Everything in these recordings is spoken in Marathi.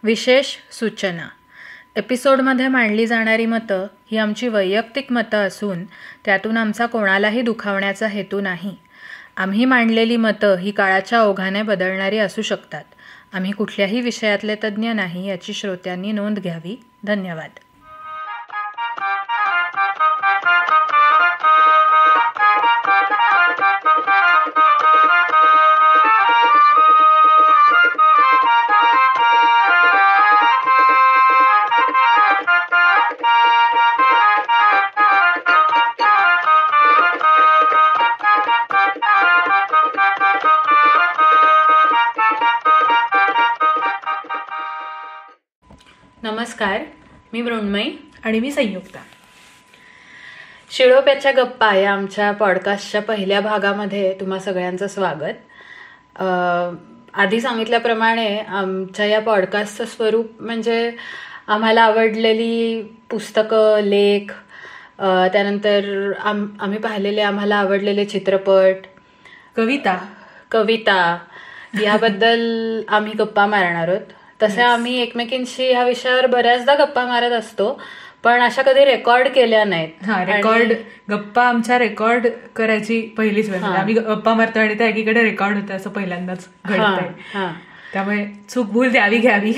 विशेष सूचना. एपिसोडमध्ये मांडली जाणारी मतं ही आमची वैयक्तिक मतं असून त्यातून आमचा कोणालाही दुखावण्याचा हेतू नाही. आम्ही मांडलेली मतं ही काळाच्या ओघाने बदलणारी असू शकतात. आम्ही कुठल्याही विषयातले तज्ज्ञ नाही याची श्रोत्यांनी नोंद घ्यावी. धन्यवाद. नमस्कार, मी मृण्मयी आणि मी संयुक्ता. शिळोप्याच्या गप्पा या आमच्या पॉडकास्टच्या पहिल्या भागामध्ये तुम्हा सगळ्यांचं स्वागत. आधी सांगितल्याप्रमाणे आमच्या या पॉडकास्टचं स्वरूप म्हणजे आम्हाला आवडलेली पुस्तकं, लेख, त्यानंतर आम्ही पाहिलेले आम्हाला आवडलेले चित्रपट, कविता याबद्दल आम्ही गप्पा मारणार आहोत. तसे आम्ही एकमेकींशी ह्या विषयावर बऱ्याचदा गप्पा मारत असतो, पण अशा कधी रेकॉर्ड केल्या नाहीत. गप्पा आमच्या रेकॉर्ड करायची पहिलीच वेळ. आम्ही गप्पा मारतो आणि त्या एकीकडे रेकॉर्ड होतं असं पहिल्यांदाच घडतंय. त्यामुळे चूक भूल द्यावी घ्यावी.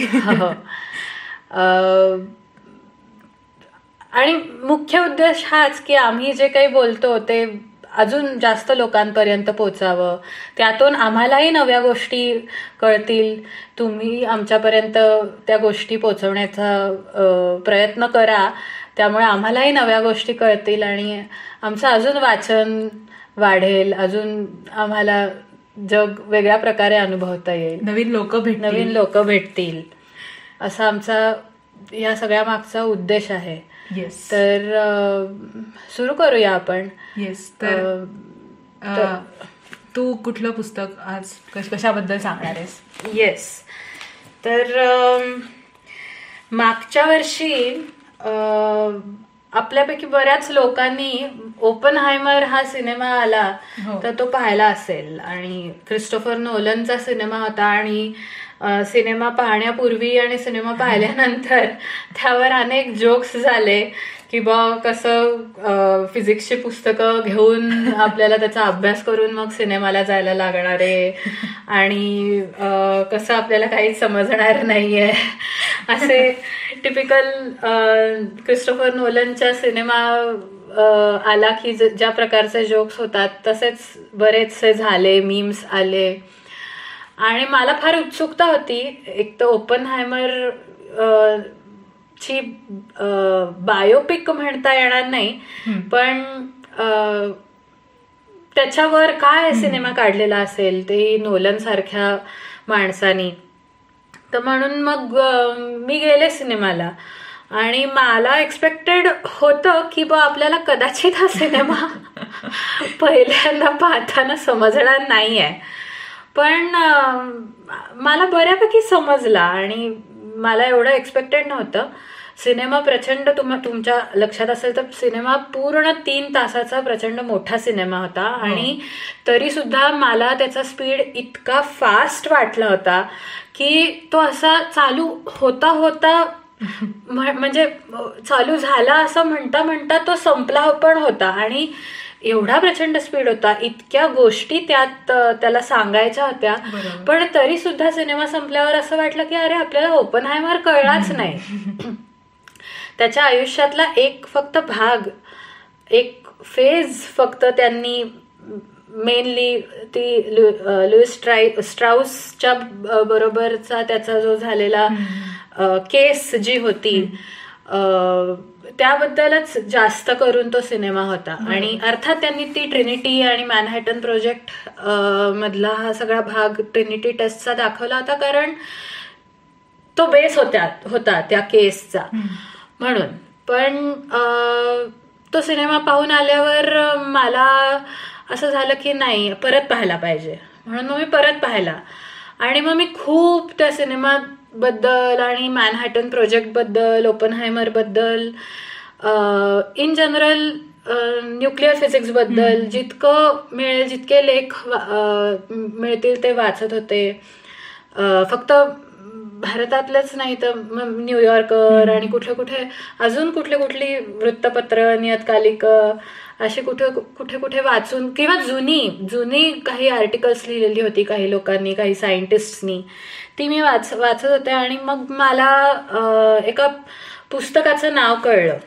आणि मुख्य उद्देश हाच की आम्ही जे काही बोलतो ते अजून जास्त लोकांपर्यंत पोचावं, त्यातून आम्हालाही नव्या गोष्टी कळतील. तुम्ही आमच्यापर्यंत त्या गोष्टी पोचवण्याचा प्रयत्न करा, त्यामुळे आम्हालाही नव्या गोष्टी कळतील आणि आमचं अजून वाचन वाढेल, अजून आम्हाला जग वेगळ्या प्रकारे अनुभवता येईल, नवीन लोक भेटतील असा आमचा या सगळ्या मागचा उद्देश आहे. तर सुरू करूया आपण. तर तू कुठलं पुस्तक आज कशाबद्दल सांगणार आहेस? तर मागच्या वर्षी आपल्यापैकी बऱ्याच लोकांनी ओपनहायमर हा सिनेमा आला तर तो पाहिला असेल. आणि क्रिस्टोफर नोलनचा सिनेमा होता आणि सिनेमा पाहण्यापूर्वी आणि सिनेमा पाहिल्यानंतर त्यावर अनेक जोक्स झाले की कसं फिजिक्सची पुस्तकं घेऊन आपल्याला त्याचा अभ्यास करून मग सिनेमाला जायला लागणार आहे आणि कसं आपल्याला काहीच समजणार नाहीये. असे टिपिकल क्रिस्टोफर नोलनच्या सिनेमा आला की ज्या प्रकारचे जोक्स होतात तसेच बरेचसे झाले, मीम्स आले. आणि मला फार उत्सुकता होती. एक तर ओपनहायमर ची बायोपिक म्हणता येणार नाही, पण त्याच्यावर काय सिनेमा काढलेला असेल ते नोलन सारख्या माणसानी. तर म्हणून मग मी गेले सिनेमाला आणि मला एक्सपेक्टेड होतं की आपल्याला कदाचित हा सिनेमा पहिल्यांदा पाहताना समजणार नाहीये, पण मला बऱ्यापैकी समजला आणि मला एवढं एक्सपेक्टेड नव्हतं. सिनेमा प्रचंड, तुमच्या लक्षात असेल तर सिनेमा पूर्ण 3 तासाचा प्रचंड मोठा सिनेमा होता आणि तरी सुद्धा मला त्याचा स्पीड इतका फास्ट वाटला होता की तो असा चालू होता म्हणजे चालू झाला असं म्हणता तो संपला पण होता आणि एवढा प्रचंड स्पीड होता. इतक्या गोष्टी त्याला सांगायच्या होत्या, पण तरी सुद्धा सिनेमा संपल्यावर असं वाटलं की अरे आपल्याला ओपनहायमर कळलाच नाही. त्याच्या आयुष्यातला एक फक्त भाग, एक फेज फक्त त्यांनी मेनली ती लुईस स्ट्राउसच्या बरोबरचा त्याचा जो झालेला केस जी होती त्याबद्दलच जास्त करून तो सिनेमा होता. आणि अर्थात त्यांनी ती ट्रिनिटी आणि मॅनहॅटन प्रोजेक्ट मधला हा सगळा भाग ट्रिनिटी टेस्टचा दाखवला होता, कारण तो बेस होता त्या केसचा म्हणून. पण तो सिनेमा पाहून आल्यावर मला असं झालं की नाही, परत पाहायला पाहिजे, म्हणून मग मी परत पाहिला. आणि मग मी खूप त्या सिनेमाबद्दल आणि मॅनहॅटन प्रोजेक्टबद्दल, ओपनहायमरबद्दल, इन जनरल न्यूक्लिअर फिजिक्सबद्दल जितकं मिळेल, जितके लेख मिळतील ते वाचत होते. फक्त भारतातलंच नाही तर न्यूयॉर्कर आणि कुठे अजून कुठली वृत्तपत्र, नियतकालिक अशी कुठे वाचून, किंवा जुनी काही आर्टिकल्स लिहिलेली होती काही लोकांनी, काही सायंटिस्टनी, ती मी वाचत होते. आणि मग मला एका पुस्तकाचं नाव कळलं.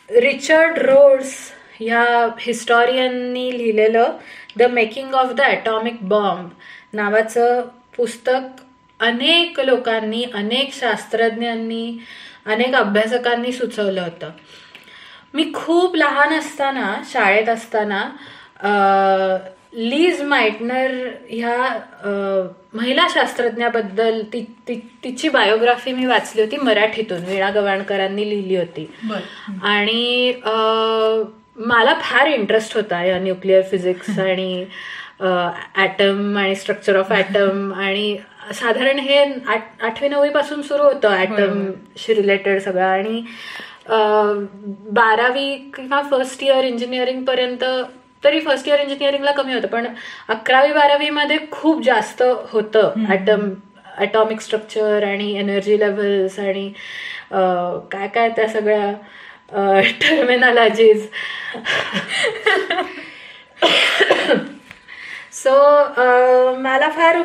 रिचर्ड रोड्स ह्या हिस्टॉरियननी लिहिलेलं the making of the atomic bomb नावाचं पुस्तक अनेक लोकांनी, अनेक शास्त्रज्ञांनी, अनेक अभ्यासकांनी सुचवलं होतं. मी खूप लहान असताना, शाळेत असताना, लीज माइटनर ह्या महिला शास्त्रज्ञाबद्दल तिची बायोग्राफी मी वाचली होती मराठीतून. वीणा गवाणकरांनी लिहिली होती. आणि मला फार इंटरेस्ट होता या न्यूक्लिअर फिजिक्स आणि ॲटम आणि स्ट्रक्चर ऑफ ॲटम. आणि साधारण हे 8वी-9वी पासून सुरू होतं ॲटमशी रिलेटेड सगळं. आणि 12वी किंवा फर्स्ट इयर इंजिनिअरिंग पर्यंत, तरी फर्स्ट इयर इंजिनिअरिंगला कमी होतं, पण 11वी-12वी मध्ये खूप जास्त होतं ॲटॉमिक स्ट्रक्चर आणि एनर्जी लेव्हल्स आणि काय त्या सगळ्या टर्मिनॉलॉजीज. सो मला फार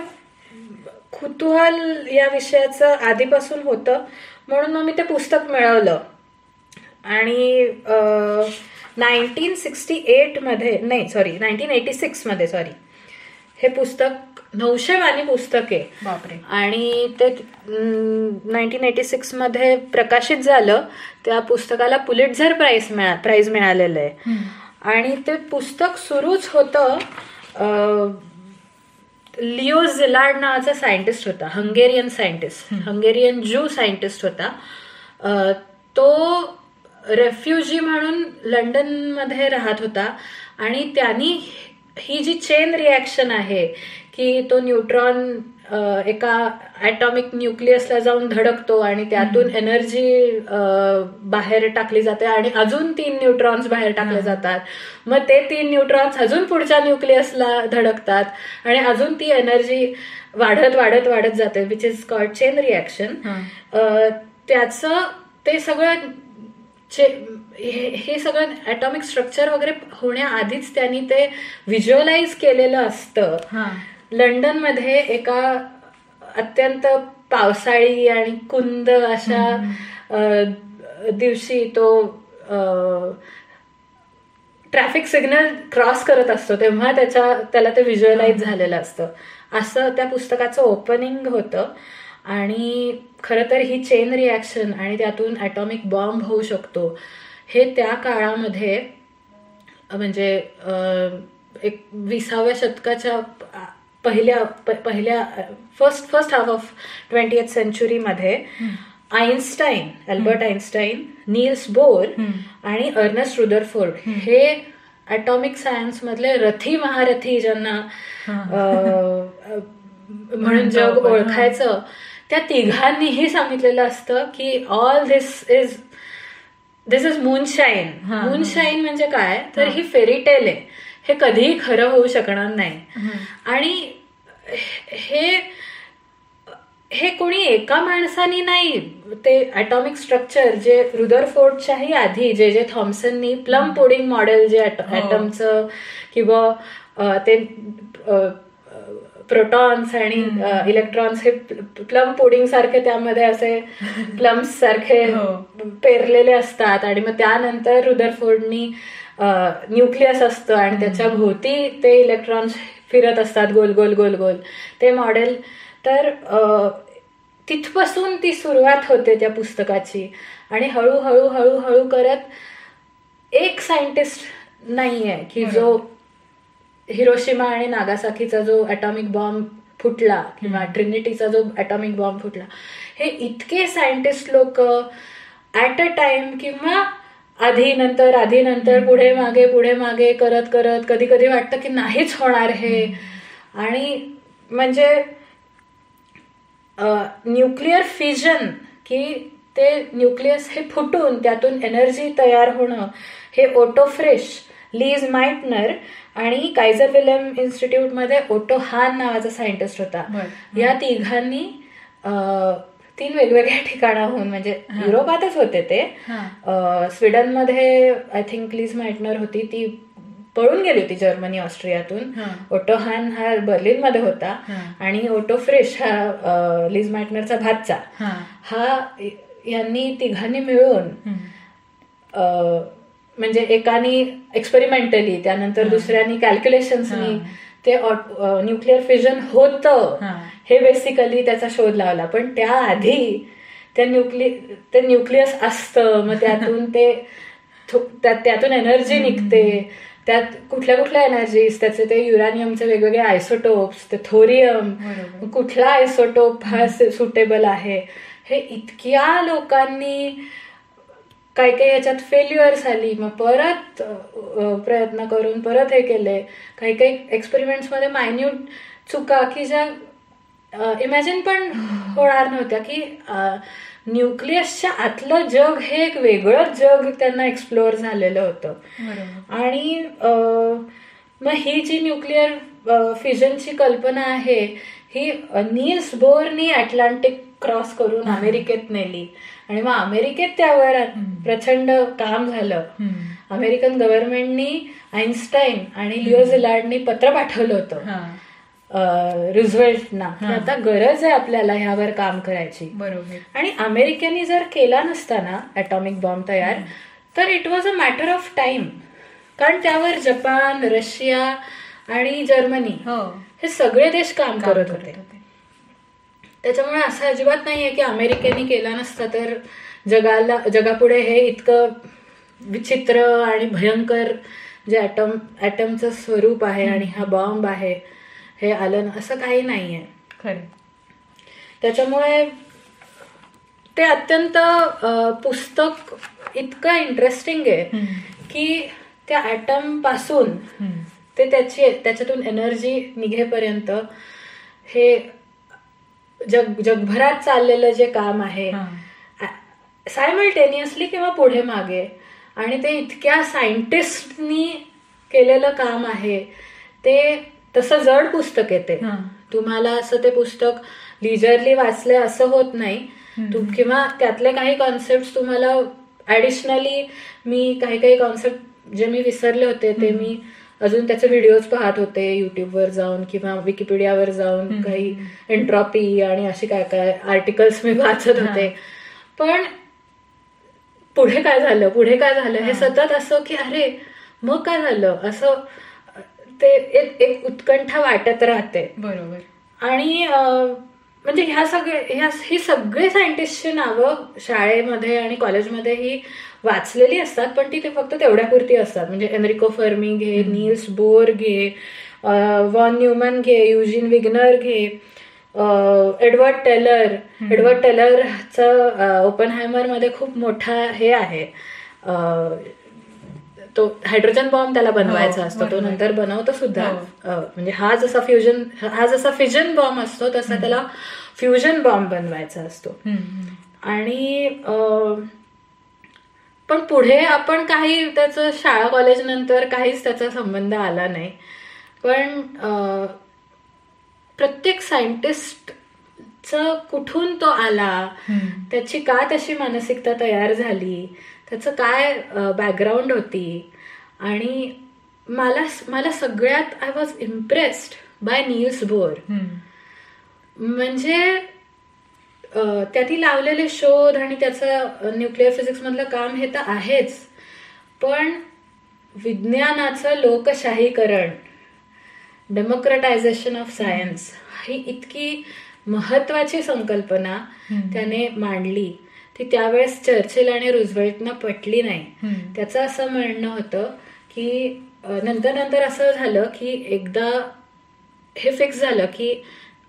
कुतूहल या विषयाचं आधीपासून होतं, म्हणून मग मी ते पुस्तक मिळवलं. आणि 1986 मध्ये हे पुस्तक 900 वाली पुस्तक आहे. बापरे. आणि ते 1986 मध्ये प्रकाशित झालं. त्या पुस्तकाला पुलिट्झर प्राइज मिळालेलं आहे. आणि ते पुस्तक सुरूच होतं, लिओ झिलार्ड नावाचा सायंटिस्ट होता, हंगेरियन ज्यू सायंटिस्ट होता. तो रेफ्युजी म्हणून लंडनमध्ये राहत होता. आणि त्यांनी ही जी चेन रिॲक्शन आहे की तो न्यूट्रॉन एका ॲटॉमिक न्यूक्लियसला जाऊन धडकतो आणि त्यातून एनर्जी बाहेर टाकली जाते आणि अजून 3 न्यूट्रॉन्स बाहेर टाकले जातात. मग ते 3 न्यूट्रॉन्स अजून पुढच्या न्यूक्लियसला धडकतात आणि अजून ती एनर्जी वाढत जाते, which is called chain reaction. त्याचं ते सगळं हे सगळं ॲटॉमिक स्ट्रक्चर वगैरे होण्याआधीच त्यांनी ते व्हिज्युअलाइज केलेलं असतं. लंडनमध्ये एका अत्यंत पावसाळी आणि कुंद अशा दिवशी तो ट्रॅफिक सिग्नल क्रॉस करत असतो, तेव्हा त्याला ते व्हिज्युअलाइज झालेलं असतं. असं त्या पुस्तकाचं ओपनिंग होतं. आणि खरं तर ही चेन रिॲक्शन आणि त्यातून ॲटॉमिक बॉम्ब होऊ शकतो हे त्या काळामध्ये, म्हणजे एक 20व्या शतकाच्या पहिल्या फर्स्ट हाफ ऑफ 20th सेंचुरीमध्ये अल्बर्ट आइन्स्टाईन, नील्स बोर आणि अर्नेस्ट रुदरफोर्ड हे ॲटॉमिक सायन्स मधले रथी महारथी ज्यांना म्हणून जग ओळखायचं, त्या तिघांनीही सांगितलेलं असतं की ऑल दिस इज मूनशाईन. मूनशाईन म्हणजे काय तर ही फेरीटेल आहे, हे कधीही खरं होऊ शकणार नाही. आणि हे कोणी एका माणसानी नाही, ते ॲटॉमिक स्ट्रक्चर जे रुदरफोर्डच्याही आधी जे थॉम्सननी प्लम पुडिंग मॉडेल जे ॲटमचं किंवा ते प्रोटॉन्स आणि इलेक्ट्रॉन्स हे प्लम पुडिंग सारखे त्यामध्ये असे प्लम्स सारखे पेरलेले असतात. आणि मग त्यानंतर रुदरफोर्डनी न्यूक्लियस असतं आणि त्याच्या भोवती ते इलेक्ट्रॉन्स फिरत असतात गोल गोल गोल गोल, ते मॉडेल. तर तिथपासून ती सुरुवात होते त्या पुस्तकाची. आणि हळूहळू करत एक सायंटिस्ट नाहीये की जो हिरोशिमा आणि नागासाकीचा जो ॲटॉमिक बॉम्ब फुटला किंवा ट्रिनिटीचा जो ॲटॉमिक बॉम्ब फुटला, हे इतके सायंटिस्ट लोक ॲट अ टाइम किंवा आधी नंतर पुढे मागे करत कधी कधी वाटतं की नाहीच होणार हे. आणि म्हणजे न्यूक्लिअर फिजन की ते न्यूक्लियस हे फुटून त्यातून एनर्जी तयार होणं, हे ओटोफ्रेश लीज माइटनर आणि कायझर विल्यम इन्स्टिट्यूटमध्ये ओटो हान नावाचा सायंटिस्ट होता. या तिघांनी 3 वेगवेगळ्या ठिकाणाहून, म्हणजे युरोपातच होते ते, स्वीडनमध्ये आय थिंक लीज माइटनर होती, ती पळून गेली होती जर्मनी ऑस्ट्रियातून. ओटो हान हा बर्लिनमध्ये होता आणि ओटो फ्रिश हा लीज माइटनरचा भाचा, हा यांनी तिघांनी मिळून म्हणजे एकानी एक्सपेरिमेंटली, त्यानंतर दुसऱ्यानी कॅल्क्युलेशन्सनी ते न्यूक्लिअर फिजन होतं हे बेसिकली त्याचा शोध लावला. पण त्याआधी ते न्यूक्लियस असतं, मग त्यातून एनर्जी निघते, त्यात कुठल्या कुठल्या एनर्जीज, त्याचे ते युरानियमचे वेगवेगळे आयसोटोप्स, ते थोरियम, कुठला आयसोटोप हा सुटेबल आहे, हे इतक्या लोकांनी काही काही याच्यात फेल्युअर्स आली, मग परत प्रयत्न करून परत हे केले. काही काही एक्सपेरिमेंट्समध्ये मायन्यूट चुका की ज्या इमॅजिन पण होणार नव्हत्या, की न्यूक्लियसच्या आतलं जग हे एक वेगळंच जग त्यांना एक्सप्लोअर झालेलं होतं. आणि मग ही जी न्यूक्लिअर फिजनची कल्पना आहे ही नील्स बोरनी अटलांटिक क्रॉस करून अमेरिकेत नेली आणि मग अमेरिकेत त्यावर प्रचंड काम झालं. अमेरिकन गव्हर्नमेंटनी आईन्स्टाईन आणि लिओ झिलार्डनी पत्र पाठवलं होतं रुझवेल्टना, की आता गरज आहे आपल्याला ह्यावर काम करायची. बरोबर. आणि अमेरिकेने जर केला नसताना ॲटॉमिक बॉम्ब तयार, तर it was a matter of time, कारण त्यावर जपान, रशिया आणि जर्मनी हे सगळे देश काम करत होते. त्याच्यामुळे असं अजिबात नाहीये की अमेरिकेने केला नसता तर जगापुढे हे इतकं विचित्र आणि भयंकर जे ॲटमचं स्वरूप आहे आणि हा बॉम्ब आहे हे आलं, असं काही नाहीये. खरं. त्याच्यामुळे ते अत्यंत पुस्तक इतकं इंटरेस्टिंग आहे की त्या ॲटम पासून ते त्याच्यातून एनर्जी निघेपर्यंत हे जगभरात चाललेलं जे काम आहे सायमल्टेनियसली किंवा पुढे मागे, आणि ते इतक्या सायंटिस्टनी केलेलं काम आहे, ते तसं जड पुस्तक आहे ते. तुम्हाला असं ते पुस्तक लिजरली वाचले असं होत नाही, किंवा त्यातले काही कॉन्सेप्ट तुम्हाला ऍडिशनली, मी काही कॉन्सेप्ट जे मी विसरले होते ते मी अजून त्याचे व्हिडिओज पाहत होते युट्यूबवर जाऊन किंवा विकिपीडियावर जाऊन, काही एंट्रॉपी आणि अशी काय आर्टिकल्स मी वाचत होते. पण पुढे काय झालं हे सतत असं की अरे मग काय झालं, असं ते एक उत्कंठा वाटत राहते. बरोबर. आणि म्हणजे ही सगळे सायंटिस्टची नावं शाळेमध्ये आणि कॉलेजमध्ये ही वाचलेली असतात, पण ती फक्त तेवढ्यापुरती असतात. म्हणजे एनरिको फर्मी घे, नील्स बोर घे, वॉन न्यूमन घे, युजीन विग्नर घे, एडवर्ड टेलरचं ओपनहायमरमध्ये खूप मोठा हे आहे, तो हायड्रोजन बॉम्ब त्याला बनवायचा असतो, तो नंतर बनवतो सुद्धा. म्हणजे हा जसा फिजन बॉम्ब असतो तसा त्याला फ्युजन बॉम्ब बनवायचा असतो. आणि पण पुढे आपण काही त्याचं शाळा कॉलेज नंतर काहीच त्याचा संबंध आला नाही. पण प्रत्येक सायंटिस्टचं कुठून तो आला, त्याची का तशी मानसिकता तयार झाली, त्याचं काय बॅकग्राऊंड होती. आणि मला सगळ्यात I was impressed by Niels Bohr. म्हणजे त्यातील लावलेले शोध आणि त्याचं न्यूक्लिअर फिजिक्स मधलं काम हे तर आहेच, पण विज्ञानाचं लोकशाहीकरण, डेमोक्रेटायझेशन ऑफ सायन्स ही इतकी महत्वाची संकल्पना त्याने मांडली, ती त्यावेळेस चर्चिल आणि रुझवेल्टना पटली नाही. त्याचं असं म्हणणं होतं की नंतर असं झालं की एकदा हे फिक्स झालं की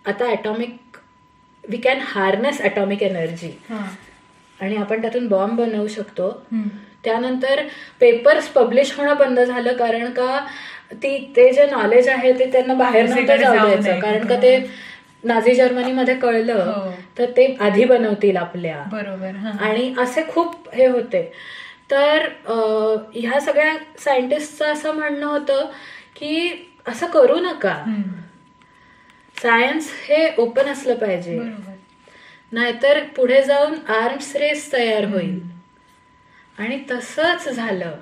आता we can harness atomic energy आणि आपण त्यातून बॉम्ब बनवू शकतो. त्यानंतर पेपर्स पब्लिश होणं बंद झालं, कारण का ते जे नॉलेज आहे ते त्यांना बाहेर नव्हतं जाऊ द्यायचं, कारण का ते नाझी जर्मनीमध्ये कळलं तर ते आधी बनवतील आपल्या. बरोबर. आणि असे खूप हे होते. तर ह्या सगळ्या सायंटिस्टचं असं म्हणणं होतं की असं करू नका, सायन्स हे ओपन असलं पाहिजे, नाहीतर पुढे जाऊन आर्म्स रेस तयार होईल. आणि तसंच झालं.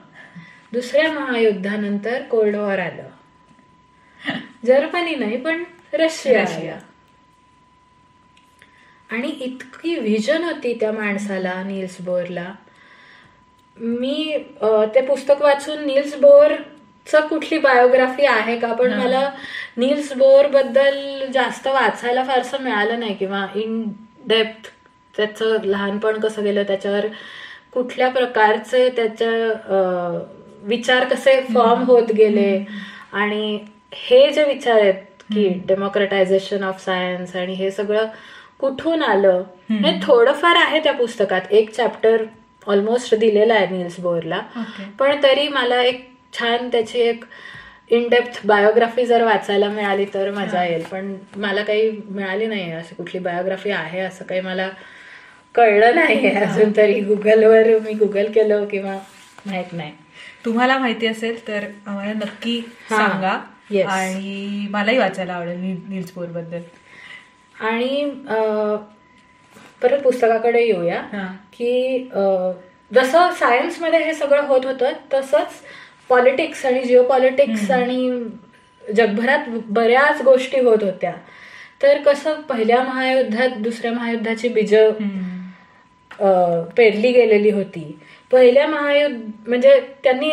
दुसऱ्या महायुद्धानंतर कोल्ड वॉर आलं. जर्मनी नाही पण रशिया. आणि इतकी व्हिजन होती त्या माणसाला, नील्स बोरला. मी ते पुस्तक वाचून नील्स बोरचं कुठली बायोग्राफी आहे का, पण मला नील्स बोर बद्दल जास्त वाचायला फारसं मिळालं नाही, किंवा इन डेप्थ त्याचं लहानपण कसं गेलं, त्याच्यावर कुठल्या प्रकारचे त्याच्या विचार कसे फॉर्म होत गेले, आणि हे जे विचार आहेत की डेमोक्रेटायझेशन ऑफ सायन्स आणि हे सगळं कुठून आलं, हे थोडंफार आहे त्या पुस्तकात. एक चॅप्टर ऑलमोस्ट दिलेला आहे नील्स बोरला, पण तरी मला एक छान त्याची एक इनडेप्थ बायोग्राफी जर वाचायला मिळाली तर मजा येईल. पण मला काही मिळाली नाही, अशी कुठली बायोग्राफी आहे असं काही मला कळलं नाही अजून तरी. गुगलवर मी गुगल केलं किंवा माहित नाही. तुम्हाला माहिती असेल तर आम्हाला नक्की सांगा. आणि मलाही वाचायला आवडेल नील्स बोर बद्दल. आणि परत पुस्तकाकडे येऊया की जसं सायन्समध्ये हे सगळं होत होतं तसंच पॉलिटिक्स आणि जिओ पॉलिटिक्स आणि जगभरात बऱ्याच गोष्टी होत होत्या. तर कसं पहिल्या महायुद्धात दुसऱ्या महायुद्धाची बीजं पेरली गेलेली होती. पहिल्या महायुद्ध म्हणजे त्यांनी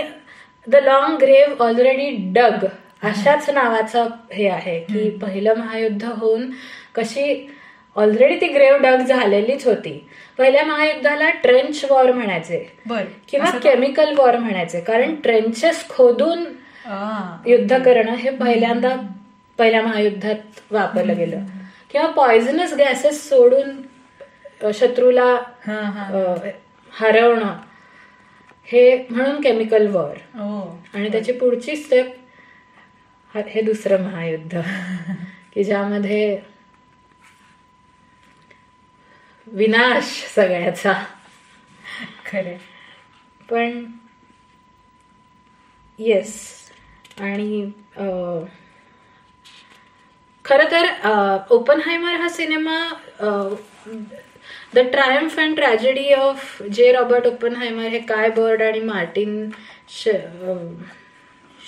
द लॉंग ग्रेव्ह ऑलरेडी डग अशाच नावाचं हे आहे की पहिलं महायुद्ध होऊन कशी ऑलरेडी ती ग्रेव्ह डग झालेलीच होती. पहिल्या महायुद्धाला ट्रेंच वॉर म्हणायचे किंवा केमिकल वॉर म्हणायचे, कारण ट्रेंचेस खोदून युद्ध करणं हे पहिल्या महायुद्धात वापरलं गेलं. किंवा पॉयझनस गॅसेस सोडून शत्रूला हरवणं हे म्हणून केमिकल वॉर. आणि त्याची पुढची स्टेप हे दुसरं महायुद्ध की ज्यामध्ये विनाश सगळ्याचा. खरे पण येस. आणि खरं तर ओपनहायमर हा cinema the Triumph and tragedy of जे रॉबर्ट ओपनहायमर हे काय बर्ड आणि मार्टिन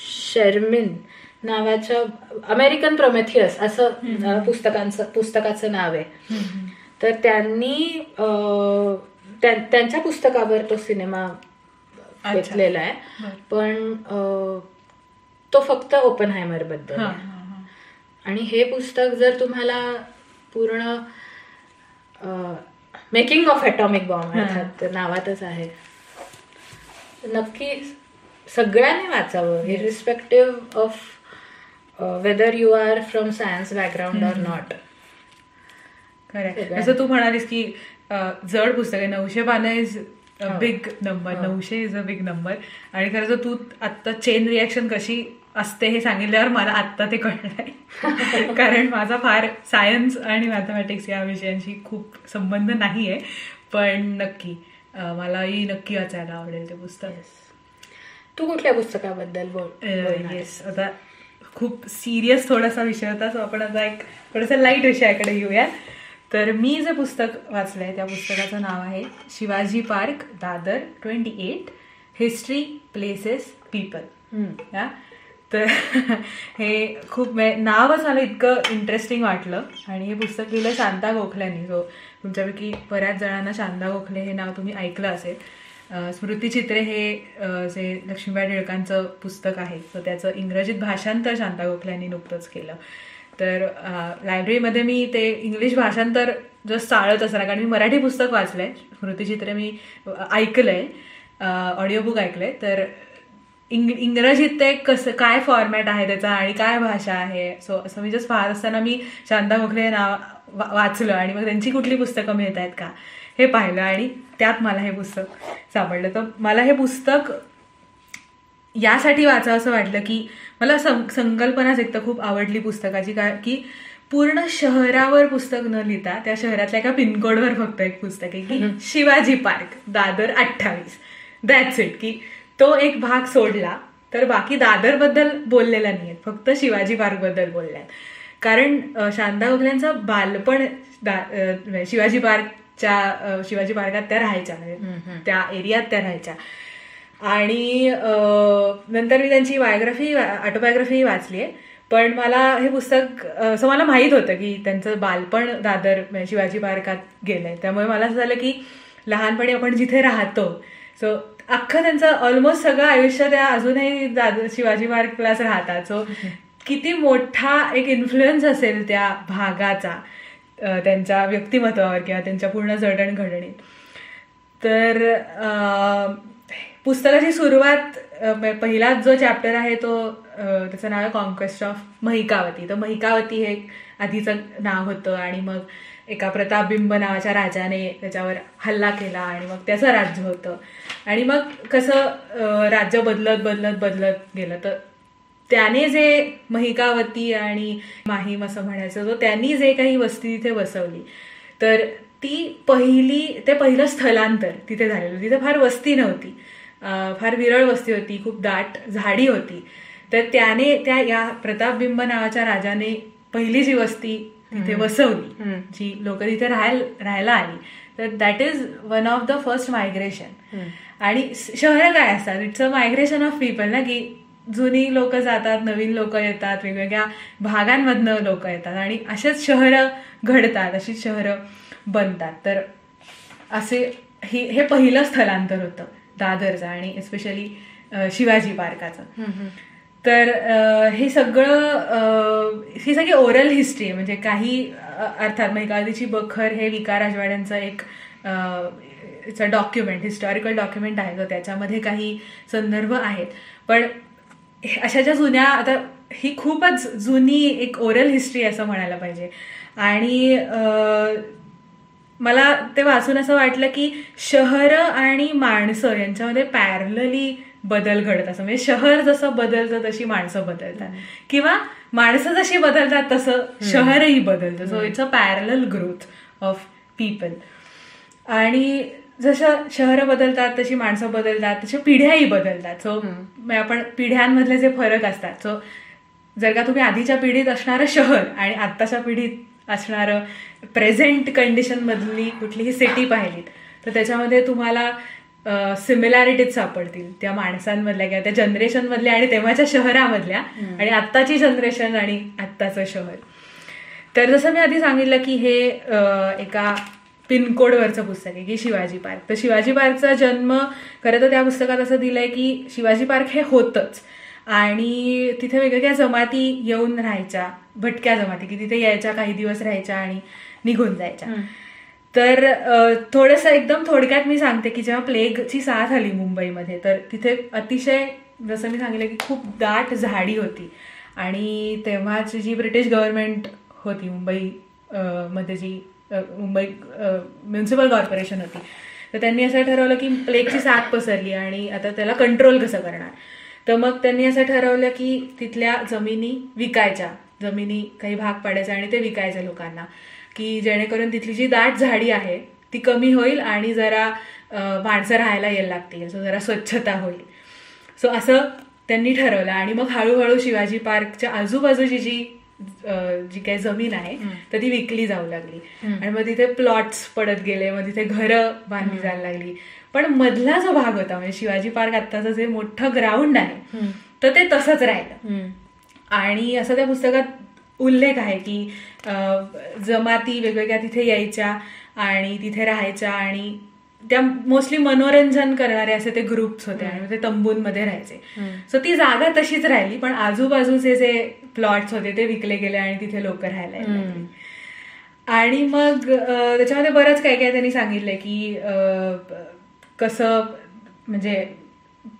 शेरमिन नावाच्या अमेरिकन प्रोमेथियस असं पुस्तकाचं नाव आहे. तर त्यांनी त्यांच्या पुस्तकावर तो सिनेमा घेतलेला आहे, पण तो फक्त ओपनहायमर बद्दल. आणि हे पुस्तक जर तुम्हाला पूर्ण मेकिंग ऑफ ॲटॉमिक बॉम्ब अर्थात नावातच आहे, नक्की सगळ्यांनी वाचावं, irrespective of whether you are from science background or not. खरं जसं तू म्हणालीस की जड पुस्तक आहे, 900 पानं is a big number. 900 is a big number. आणि खरं तर तू आत्ता चेन रिॲक्शन कशी असते हे सांगितल्यावर मला आत्ता ते कळलंय. कारण माझा फार सायन्स आणि मॅथमॅटिक्स या विषयांशी खूप संबंध नाही आहे, पण नक्की मलाही नक्की वाचायला आवडेल ते पुस्तक. तू कुठल्या पुस्तकाबद्दल बोल? येस, आता खूप सिरियस थोडासा विषय होता, सो आपण आता एक थोडासा लाईट विषयाकडे येऊया. तर मी जे पुस्तक वाचलंय त्या पुस्तकाचं नाव आहे Shivaji park, Dadar 28, history, places, people. तर हे खूप नावच मला इतकं इंटरेस्टिंग वाटलं. आणि हे पुस्तक लिहिलं शांता गोखल्यांनी. सो तुमच्यापैकी बऱ्याच जणांना शांता गोखले हे नाव तुम्ही ऐकलं असेल. स्मृतिचित्रे हे जे लक्ष्मीबाई टिळकांचं पुस्तक आहे, सो त्याचं इंग्रजीत भाषांतर शांता गोखल्यांनी नुकतंच केलं. तर लायब्ररीमध्ये मी ते इंग्लिश भाषांतर जस्ट चाळत असताना, कारण मी मराठी पुस्तक वाचलंय, स्मृतिचित्रे मी ऐकलंय, ऑडिओ बुक ऐकलंय, तर इंग्रजीत ते कसं काय फॉर्मॅट आहे त्याचा आणि काय भाषा आहे, सो असं मी जस्ट पाहत असताना मी शांता गोखले नाव वाचलं आणि मग त्यांची कुठली पुस्तकं मिळत आहेत का हे पाहिलं आणि त्यात मला हे पुस्तक सापडलं. तर मला हे पुस्तक यासाठी वाचावं असं वाटलं की मला संकल्पनाच एक तर खूप आवडली पुस्तकाची, की पूर्ण शहरावर पुस्तक न लिहिता त्या शहरातल्या एका पिनकोडवर फक्त एक पुस्तक आहे की Shivaji park, Dadar 28. That's it. की तो एक भाग सोडला तर बाकी दादरबद्दल बोललेला नाहीये, फक्त शिवाजी पार्कबद्दल बोलल्यात. कारण शांता गोखलेंचं बालपण शिवाजी पार्कात त्या राहायच्या, म्हणजे त्या एरियात त्या राहायच्या. आणि नंतर मी त्यांची ऑटोबायोग्राफी वाचली आहे. पण मला हे पुस्तक असं मला माहीत होतं की त्यांचं बालपण दादर शिवाजी पार्कात गेलंय. त्यामुळे मला असं झालं की लहानपणी आपण जिथे राहतो, सो अख्खं त्यांचं ऑलमोस्ट सगळं आयुष्य त्या अजूनही शिवाजी पार्कलाच राहतात. सो किती मोठा एक इन्फ्लुएन्स असेल त्या भागाचा त्यांच्या व्यक्तिमत्वावर किंवा त्यांच्या पूर्ण जडणघडणीत. तर पुस्तकाची सुरुवात, पहिलाच जो चॅप्टर आहे तो त्याचं नाव आहे कॉन्क्वेस्ट ऑफ महिकावती. तर महिकावती हे आधीचं नाव होतं आणि मग एका प्रतापबिंब नावाच्या राजाने त्याच्यावर हल्ला केला आणि मग त्याचं राज्य होतं. आणि मग कसं राज्य बदलत गेलं. तर त्याने जे महिकावती आणि माहीम असं म्हणायचं, तर त्यांनी जे काही वस्ती तिथे बसवली, तर ते पहिलं स्थलांतर तिथे झालेलं. तिथे फार वस्ती नव्हती, फार विरळ वस्ती होती, खूप दाट झाडी होती. तर त्याने या प्रतापबिंब नावाच्या राजाने पहिली जी वस्ती तिथे बसवली, जी लोक तिथे राहायला आली, तर that is one of the first migration. आणि शहरं काय असतात, it's a migration of people ना, की जुनी लोक जातात, नवीन लोक येतात, वेगवेगळ्या भागांमधनं लोक येतात आणि असेच शहरं घडतात, अशीच शहरं बनतात. तर असे हे पहिलं स्थलांतर होतं दादरचं आणि एस्पेशली शिवाजी पार्काचं. तर ही सगळी ओरल हिस्ट्री आहे. म्हणजे काही अर्थात महिकावतीची बखर हे विका राजवाड्यांचं एक डॉक्युमेंट, हिस्टॉरिकल डॉक्युमेंट आहे, तर त्याच्यामध्ये काही संदर्भ आहेत. पण अशा ज्या जुन्या, आता ही खूपच जुनी एक ओरल हिस्ट्री असं म्हणायला पाहिजे. आणि मला ते वाचून असं वाटलं की शहरं आणि माणसं यांच्यामध्ये पॅरलली बदल घडत असं. म्हणजे शहर जसं बदलतं तशी माणसं बदलतात, किंवा माणसं जशी बदलतात तसं शहरही बदलतं. So it's a parallel growth of people. आणि जसं शहरं बदलतात तशी माणसं बदलतात, तशा पिढ्याही बदलतात. सो आपण पिढ्यांमधले जे फरक असतात, सो जर का तुम्ही आधीच्या पिढीत असणारं शहर आणि आत्ताच्या पिढीत असणारं प्रेझेंट कंडिशन मधली कुठलीही सिटी पाहिलीत, तर त्याच्यामध्ये तुम्हाला सिमिलॅरिटीज सापडतील त्या माणसांमधल्या किंवा त्या जनरेशन मधल्या आणि तेव्हाच्या शहरामधल्या आणि आत्ताची जनरेशन आणि आत्ताचं शहर. तर जसं मी आधी सांगितलं की हे एका पिनकोडवरचं पुस्तक आहे की शिवाजी पार्क. तर शिवाजी पार्कचा जन्म खरं तर त्या पुस्तकात असं दिलंय की शिवाजी पार्क हे होतंच आणि तिथे वेगवेगळ्या जमाती येऊन राहायच्या, भटक्या जमाती, की तिथे यायच्या, काही दिवस राहायच्या आणि निघून जायच्या. तर थोडंसं एकदम थोडक्यात मी सांगते की जेव्हा प्लेगची साथ आली मुंबईमध्ये, तर तिथे अतिशय, जसं मी सांगितलं की खूप दाट झाडी होती. आणि तेव्हाची जी ब्रिटिश गव्हर्नमेंट होती मुंबई म्युन्सिपल कॉर्पोरेशन होती, तर त्यांनी असं ठरवलं की प्लेगची साथ पसरली आणि आता त्याला कंट्रोल कसं करणार. तर मग त्यांनी असं ठरवलं की तिथल्या जमिनी विकायच्या, जमिनी काही भाग पाडायचा आणि ते विकायचे लोकांना, की जेणेकरून तिथली जी दाट झाडी आहे ती कमी होईल आणि जरा माणसं राहायला यायला लागतील, सो जरा स्वच्छता होईल. सो असं त्यांनी ठरवलं. आणि मग हळूहळू शिवाजी पार्कच्या आजूबाजूची जी काही जमीन आहे तर ती विकली जाऊ लागली आणि मग तिथे प्लॉट्स पडत गेले, मग तिथे घरं बांधली जायला लागली. पण मधला जो भाग होता, म्हणजे शिवाजी पार्क आत्ताचं जे मोठं ग्राउंड आहे, तर ते तसंच राहिलं. आणि असं त्या पुस्तकात उल्लेख आहे की जमाती वेगवेगळ्या तिथे यायच्या आणि तिथे राहायच्या आणि त्या मोस्टली मनोरंजन करणारे असे ते ग्रुप्स होते आणि ते तंबूंमध्ये राहायचे. सो ती जागा तशीच राहिली, पण आजूबाजूचे जे प्लॉट्स होते ते विकले गेले आणि तिथे लोक राहायला लागले. आणि मग त्याच्यामध्ये बरंच काय काय त्यांनी सांगितलंय की कसं, म्हणजे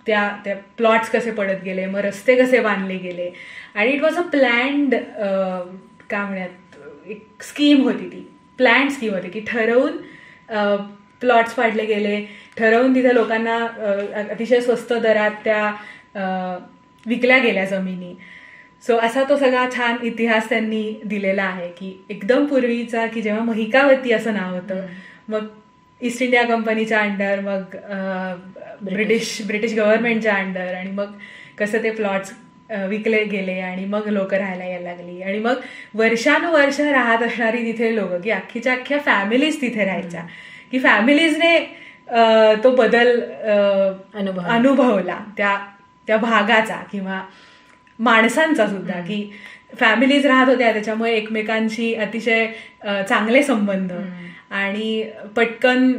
त्या प्लॉट्स कसे पडत गेले, मग रस्ते कसे बांधले गेले. आणि इट वॉज अ प्लॅन्ड, काय म्हणतात, एक स्कीम होती, ती प्लॅन्ड स्कीम होती की ठरवून प्लॉट्स पाडले गेले, ठरवून तिथे लोकांना अतिशय स्वस्त दरात त्या विकल्या गेल्या जमिनी. सो असा तो सगळा छान इतिहास त्यांनी दिलेला आहे की एकदम पूर्वीचा, की जेव्हा महिकावती असं नाव होतं, मग ईस्ट इंडिया कंपनीच्या अंडर, मग ब्रिटिश गव्हर्नमेंटच्या अंडर, आणि मग कसं ते प्लॉट्स विकले गेले आणि मग लोक राहायला यायला लागली, आणि मग वर्षानुवर्ष राहत असणारी तिथे लोक, की अख्खीच्या अख्ख्या फॅमिलीज तिथे राहायच्या, की फॅमिलीजने तो बदल अनुभवला त्या भागाचा किंवा माणसांचा सुद्धा, की फॅमिलीज राहत होत्या त्याच्यामुळे एकमेकांशी अतिशय चांगले संबंध, आणि पटकन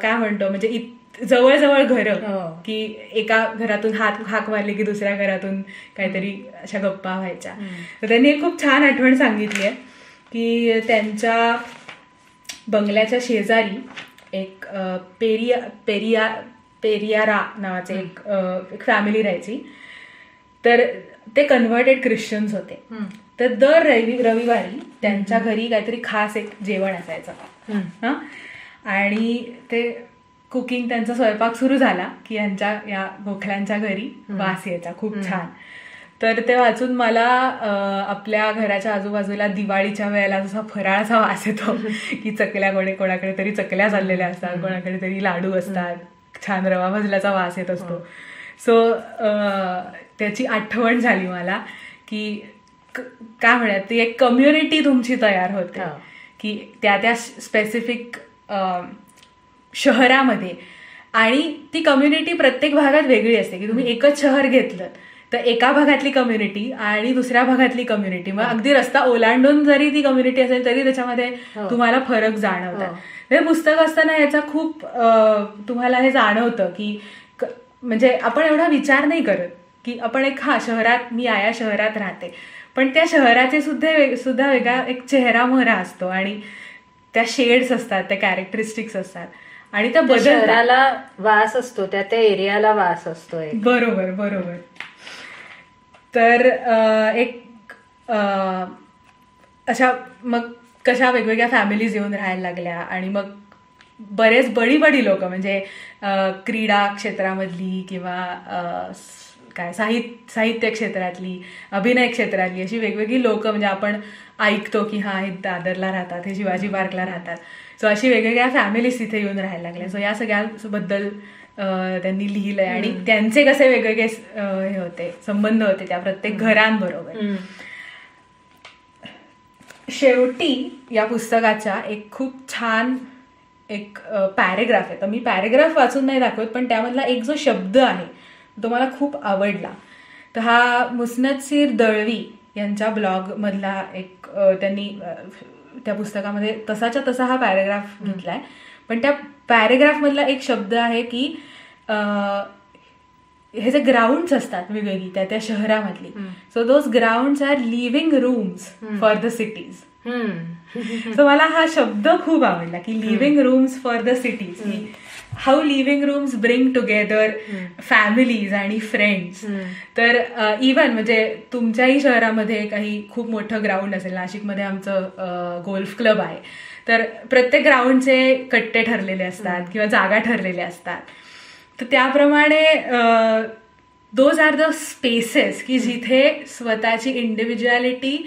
काय म्हणतो म्हणजे जवळजवळ घरं, की एका घरातून हाक मारली की दुसऱ्या घरातून काहीतरी अशा गप्पा व्हायच्या. तर त्यांनी एक खूप छान आठवण सांगितली आहे की त्यांच्या बंगल्याच्या शेजारी एक पेरियारा नावाचे एक फॅमिली राहायची. तर ते कन्व्हर्टेड ख्रिश्चन्स होते. तर दर रविवारी त्यांच्या घरी काहीतरी खास एक जेवण असायचं. आणि ते कुकिंग, त्यांचा स्वयंपाक सुरू झाला की यांच्या या गोखल्यांच्या घरी वास यायचा खूप छान. तर ते वाचून मला आपल्या घराच्या आजूबाजूला दिवाळीच्या वेळेला जसा फराळाचा वास येतो की कोणाकडे तरी चकल्या चाललेल्या असतात, कोणाकडे तरी लाडू असतात, छान रवा भाजल्याचा वास येत असतो. सो त्याची आठवण झाली मला की काय म्हणतात, ती एक कम्युनिटी तुमची तयार होते की त्या स्पेसिफिक शहरामध्ये. आणि ती कम्युनिटी प्रत्येक भागात वेगळी असते, की तुम्ही एकच शहर घेतलं तर एका भागातली कम्युनिटी आणि दुसऱ्या भागातली कम्युनिटी, मग अगदी रस्ता ओलांडून जरी ती कम्युनिटी असेल तरी त्याच्यामध्ये तुम्हाला फरक जाणवतात. हे पुस्तक असताना याचा खूप तुम्हाला हे जाणवतं की म्हणजे आपण एवढा विचार नाही करत की आपण शहरात, मी या शहरात राहते, पण त्या शहराचे सुद्धा वेगळा एक चेहरामोहरा असतो आणि त्या शेड्स असतात, त्या कॅरेक्टरिस्टिक्स असतात, आणि त्या शहराला वास असतो, त्या एरियाला वास असतो. बरोबर. तर एक अशा मग कशा वेगवेगळ्या फॅमिलीज येऊन राहायला लागल्या, आणि मग बरेच बडी लोक म्हणजे क्रीडा क्षेत्रामधली किंवा काय साहित्य क्षेत्रातली, अभिनय क्षेत्रातली, अशी वेगवेगळी लोक म्हणजे आपण ऐकतो की हे दादरला राहतात, हे शिवाजी पार्कला राहतात. सो अशी वेगवेगळ्या फॅमिलीज तिथे येऊन राहायला लागल्या. सो या सगळ्याबद्दल त्यांनी लिहिलंय, आणि त्यांचे कसे वेगवेगळे हे होते, संबंध होते त्या प्रत्येक घरांबरोबर. शेवटी या पुस्तकाच्या एक खूप छान एक पॅरेग्राफ आहे. तर मी पॅरेग्राफ वाचून नाही दाखवत, पण त्यामधला एक जो शब्द आहे तो मला खूप आवडला. तर हा मुसनदसीर दळवी यांच्या ब्लॉग मधला एक, त्यांनी त्या पुस्तकामध्ये तसाच्या तसा हा पॅरेग्राफ घेतलाय. पण त्या पॅरेग्राफ मधला एक शब्द आहे की हे जे ग्राउंड्स असतात वेगवेगळी त्या शहरामधली, so those grounds are living rooms for the cities. So मला हा शब्द खूप आवडला की living rooms for the cities, की how living rooms bring together families आणि फ्रेंड्स. तर इव्हन म्हणजे तुमच्याही शहरामध्ये काही खूप मोठं ग्राउंड असेल, नाशिकमध्ये आमचं गोल्फ क्लब आहे, तर प्रत्येक ग्राउंडचे कट्टे ठरलेले असतात किंवा जागा ठरलेल्या असतात. तर त्याप्रमाणे दोज आर द स्पेसेस की जिथे स्वतःची इंडिव्हिज्युअलिटी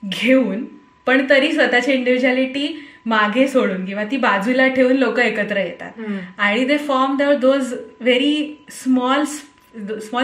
घेऊन पण तरी स्वतःची इंडिव्हिज्युअलिटी मागे सोडून किंवा ती बाजूला ठेवून लोक एकत्र येतात, आणि they form those very small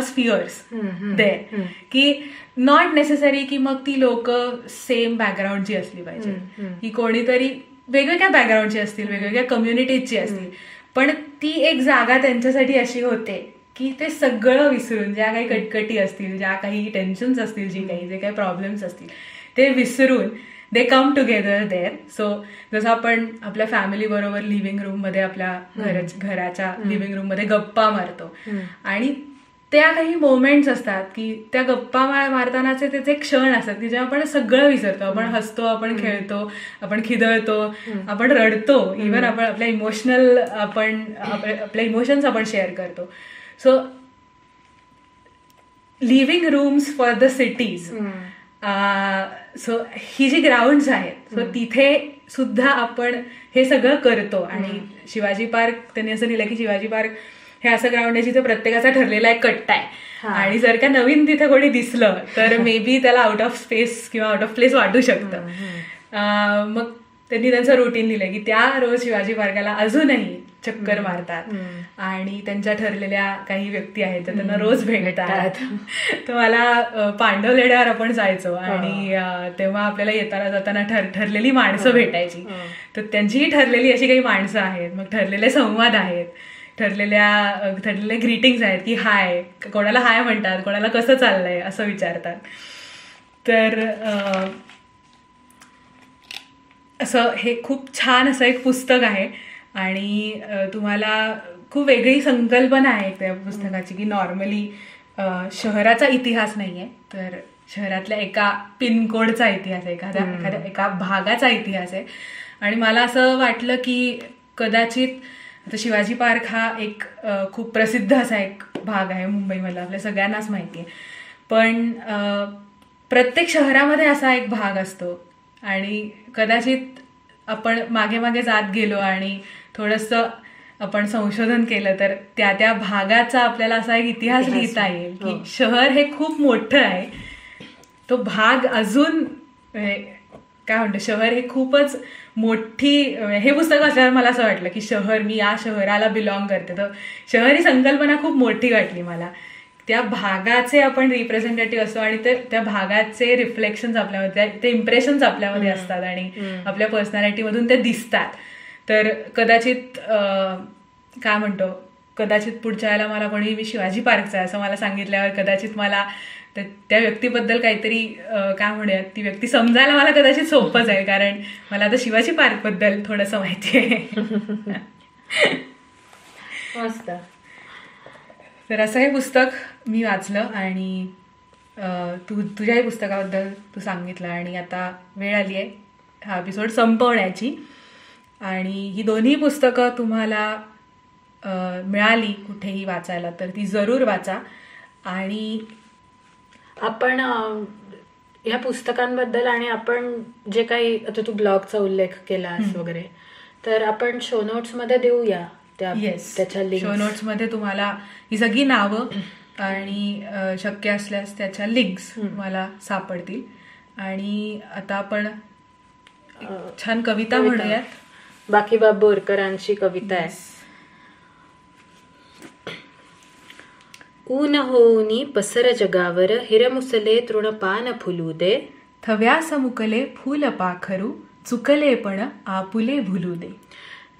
spheres there, की नॉट नेसेसरी की मग ती लोक सेम बॅकग्राऊंडची असली पाहिजे, की कोणीतरी वेगवेगळ्या बॅकग्राऊंडची असतील, वेगवेगळ्या कम्युनिटीजची असतील, पण ती एक जागा त्यांच्यासाठी अशी होते की ते सगळं विसरून, ज्या काही कटकटी असतील, ज्या काही टेन्शन्स असतील, जे काही प्रॉब्लेम्स असतील ते विसरून दे कम टुगेदर देअर. सो जसं आपण आपल्या फॅमिली बरोबर लिव्हिंग रूम मध्ये, आपल्या घराच्या लिव्हिंग रूम मध्ये गप्पा मारतो, आणि त्या काही मोमेंट्स असतात की त्या गप्पा मारतानाचे त्याचे क्षण असतात की जेव्हा आपण सगळं विसरतो, आपण हसतो, आपण खेळतो, आपण खिदळतो, आपण रडतो, इव्हन आपण आपल्या इमोशन्स आपण शेअर करतो. So living rooms for the cities, so ही जी ग्राउंड्स आहेत, सो तिथे सुद्धा आपण हे सगळं करतो. आणि शिवाजी पार्क त्यांनी असं लिहिलं की शिवाजी पार्क हे असं ग्राउंड आहे जिथे प्रत्येकाचा ठरलेला एक कट्टा आहे, आणि जर का नवीन तिथे कोणी दिसलं तर मे बी त्याला आउट ऑफ स्पेस किंवा आउट ऑफ प्लेस वाटू शकतं. मग त्यांनी त्यांचं रुटीन दिलंय की त्या रोज शिवाजी पार्काला अजूनही चक्कर मारतात आणि त्यांच्या ठरलेल्या काही व्यक्ती आहेत तर त्यांना रोज भेटतात. तर मला पांडवलेड्यावर आपण जायचो आणि तेव्हा आपल्याला येताना जाताना ठरलेली माणसं भेटायची. तर त्यांचीही ठरलेली अशी काही माणसं आहेत, मग ठरलेले संवाद आहेत, ठरलेले ग्रीटिंग्स आहेत की हाय, कोणाला हाय म्हणतात, कोणाला कसं चाललंय असं विचारतात. तर असं हे खूप छान असं एक पुस्तक आहे आणि तुम्हाला खूप वेगळी संकल्पना आहे त्या पुस्तकाची की नॉर्मली शहराचा इतिहास नाही आहे, तर शहरातल्या एका पिनकोडचा इतिहास आहे, एका भागाचा इतिहास आहे. आणि मला असं वाटलं की कदाचित आता शिवाजी पार्क हा एक खूप प्रसिद्ध असा एक भाग आहे मुंबईमधला, आपल्या सगळ्यांनाच माहिती आहे. पण प्रत्येक शहरामध्ये असा एक भाग असतो आणि कदाचित आपण मागे मागे जात गेलो आणि थोडंसं आपण संशोधन केलं तर त्या भागाचा आपल्याला असा एक इतिहास लिहिता येईल की शहर हे खूप मोठं आहे, तो भाग अजून काय म्हणतो, शहर हे खूपच मोठी. हे पुस्तक वाचल्यावर मला असं वाटलं की शहर, मी या शहराला बिलॉंग करते, तर शहर ही संकल्पना खूप मोठी वाटली मला. त्या भागाचे आपण रिप्रेझेंटेटिव्ह असतो आणि त्या भागाचे रिफ्लेक्शन्स आपल्यामध्ये, ते इम्प्रेशन्स आपल्यामध्ये असतात आणि आपल्या पर्सनॅलिटीमधून ते दिसतात. तर कदाचित काय म्हणतो, कदाचित पुढच्या वेळेला मला कोणी मी शिवाजी पार्कचा आहे असं मला सांगितल्यावर कदाचित मला त्या व्यक्तीबद्दल काहीतरी काय म्हणूयात, ती व्यक्ती समजायला मला कदाचित सोपं जाईल, कारण मला आता शिवाजी पार्क बद्दल थोडंसं माहिती आहे. मस्त. तर असं हे पुस्तक मी वाचलं आणि तुझ्याही पुस्तकाबद्दल तू सांगितलं आणि आता वेळ आली आहे हा एपिसोड संपवण्याची. आणि ही दोन्ही पुस्तकं तुम्हाला मिळाली कुठेही वाचायला तर ती जरूर वाचा. आणि आपण ह्या पुस्तकांबद्दल आणि आपण जे काही आता तू ब्लॉगचा उल्लेख केलास वगैरे, तर आपण शो नोट्स मध्ये देऊया त्याच्या लिंक. शो नोट्स मध्ये तुम्हाला ही सगळी नावं आणि शक्य असल्यास त्याच्या लिंक्स मला सापडतील. आणि आता आपण छान कविता म्हणूयात. बाकीबाब बोरकरांची कविता आहे. ऊन होऊनी पसर जगावर हिरमुसले तृणपान फुलू दे, थव्यास मुकले फूल पाखरू चुकले पण आपुले भुलू दे,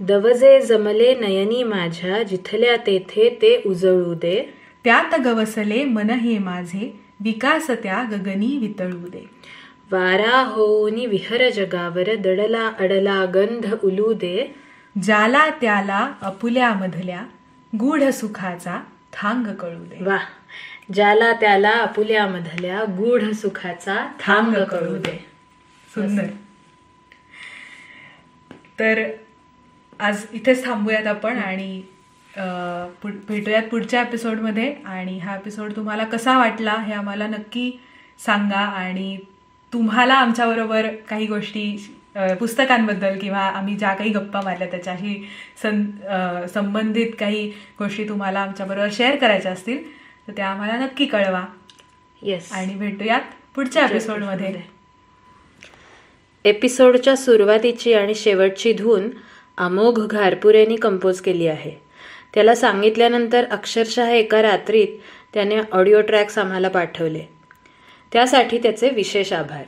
दवजे जमले नयनी माझ्या जिथल्या तेथे ते उजळू दे, त्यात गवसले मन हे माझे विकास त्या गगनी वितळू दे, वारा होऊनी विहर जगावर दडला अडला गंध उलू दे, ज्याला त्याला आपुल्या मधल्या गूढ सुखाचा थांग कळू दे. वा, ज्याला त्याला आपुल्या मधल्या गूढ सुखाचा थांग कळू दे. सुंदर. तर आज इथेच थांबूयात आपण आणि भेटूयात पुढच्या एपिसोडमध्ये. आणि हा एपिसोड तुम्हाला कसा वाटला हे आम्हाला नक्की सांगा. आणि तुम्हाला आमच्याबरोबर काही गोष्टी पुस्तकांबद्दल किंवा आम्ही ज्या काही गप्पा मारल्या त्याच्याशी संबंधित काही गोष्टी तुम्हाला आमच्याबरोबर शेअर करायच्या असतील तर त्या आम्हाला नक्की कळवा. येस. आणि भेटूयात पुढच्या एपिसोडमध्ये. एपिसोडच्या सुरुवातीची आणि शेवटची धून अमोघ घारपुरेनी कंपोज केली आहे. त्याला सांगितल्यानंतर अक्षरशः एका रात्रीत त्याने ऑडिओ ट्रॅक्स आम्हाला पाठवले. त्यासाठी त्याचे विशेष आभार.